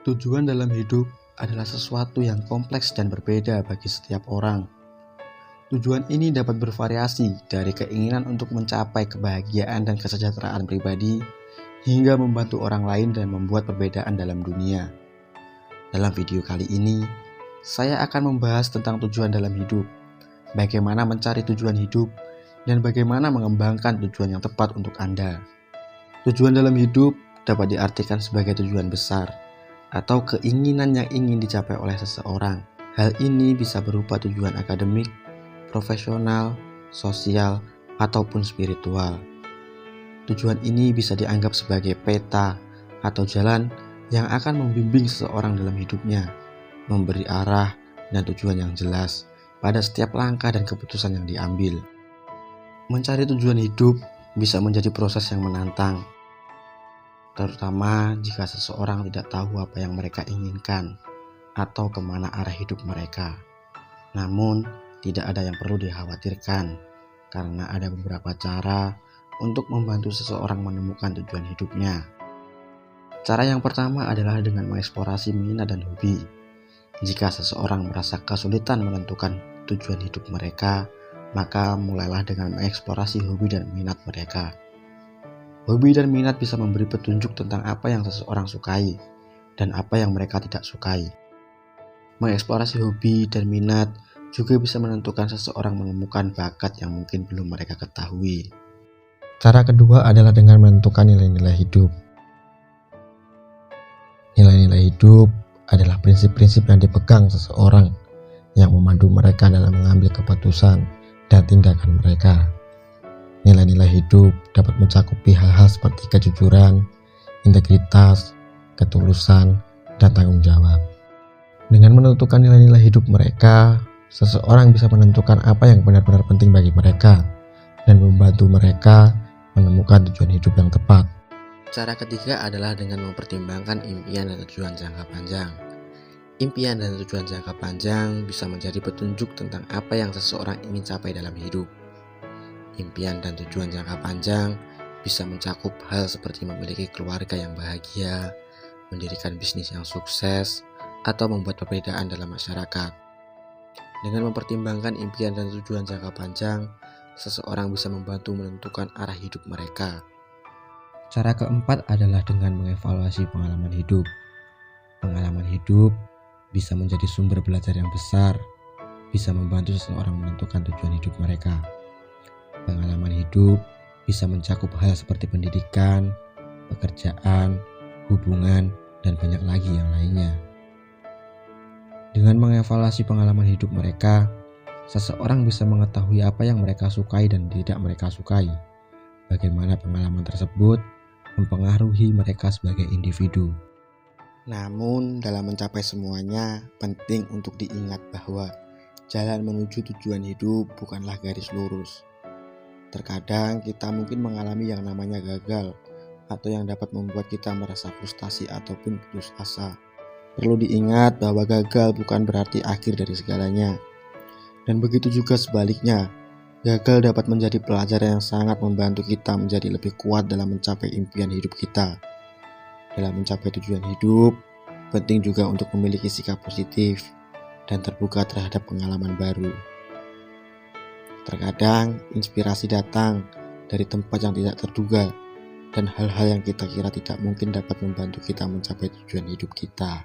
Tujuan dalam hidup adalah sesuatu yang kompleks dan berbeda bagi setiap orang. Tujuan ini dapat bervariasi dari keinginan untuk mencapai kebahagiaan dan kesejahteraan pribadi hingga membantu orang lain dan membuat perbedaan dalam dunia. Dalam video kali ini, saya akan membahas tentang tujuan dalam hidup, bagaimana mencari tujuan hidup, dan bagaimana mengembangkan tujuan yang tepat untuk Anda. Tujuan dalam hidup dapat diartikan sebagai tujuan besar atau keinginan yang ingin dicapai oleh seseorang. Hal ini bisa berupa tujuan akademik, profesional, sosial, ataupun spiritual. Tujuan ini bisa dianggap sebagai peta atau jalan yang akan membimbing seseorang dalam hidupnya, memberi arah dan tujuan yang jelas pada setiap langkah dan keputusan yang diambil. Mencari tujuan hidup bisa menjadi proses yang menantang, terutama jika seseorang tidak tahu apa yang mereka inginkan atau kemana arah hidup mereka. Namun, tidak ada yang perlu dikhawatirkan karena ada beberapa cara untuk membantu seseorang menemukan tujuan hidupnya. Cara yang pertama adalah dengan mengeksplorasi minat dan hobi. Jika seseorang merasa kesulitan menentukan tujuan hidup mereka, maka mulailah dengan mengeksplorasi hobi dan minat mereka. Hobi dan minat bisa memberi petunjuk tentang apa yang seseorang sukai dan apa yang mereka tidak sukai. Mengeksplorasi hobi dan minat juga bisa menentukan seseorang menemukan bakat yang mungkin belum mereka ketahui. Cara kedua adalah dengan menentukan nilai-nilai hidup. Nilai-nilai hidup adalah prinsip-prinsip yang dipegang seseorang yang memandu mereka dalam mengambil keputusan dan tindakan mereka. Nilai-nilai hidup dapat mencakupi hal-hal seperti kejujuran, integritas, ketulusan, dan tanggung jawab. Dengan menentukan nilai-nilai hidup mereka, seseorang bisa menentukan apa yang benar-benar penting bagi mereka dan membantu mereka menemukan tujuan hidup yang tepat. Cara ketiga adalah dengan mempertimbangkan impian dan tujuan jangka panjang. Impian dan tujuan jangka panjang bisa menjadi petunjuk tentang apa yang seseorang ingin capai dalam hidup. Impian dan tujuan jangka panjang bisa mencakup hal seperti memiliki keluarga yang bahagia, mendirikan bisnis yang sukses, atau membuat perbedaan dalam masyarakat. Dengan mempertimbangkan impian dan tujuan jangka panjang, seseorang bisa membantu menentukan arah hidup mereka. Cara keempat adalah dengan mengevaluasi pengalaman hidup. Pengalaman hidup bisa menjadi sumber belajar yang besar, bisa membantu seseorang menentukan tujuan hidup mereka. Pengalaman hidup bisa mencakup hal seperti pendidikan, pekerjaan, hubungan, dan banyak lagi yang lainnya. Dengan mengevaluasi pengalaman hidup mereka, seseorang bisa mengetahui apa yang mereka sukai dan tidak mereka sukai. Bagaimana pengalaman tersebut mempengaruhi mereka sebagai individu. Namun, dalam mencapai semuanya, penting untuk diingat bahwa jalan menuju tujuan hidup bukanlah garis lurus. Terkadang kita mungkin mengalami yang namanya gagal atau yang dapat membuat kita merasa frustasi ataupun putus asa. Perlu diingat bahwa gagal bukan berarti akhir dari segalanya. Dan begitu juga sebaliknya, gagal dapat menjadi pelajaran yang sangat membantu kita menjadi lebih kuat dalam mencapai impian hidup kita. Dalam mencapai tujuan hidup, penting juga untuk memiliki sikap positif dan terbuka terhadap pengalaman baru. Terkadang inspirasi datang dari tempat yang tidak terduga dan hal-hal yang kita kira tidak mungkin dapat membantu kita mencapai tujuan hidup kita.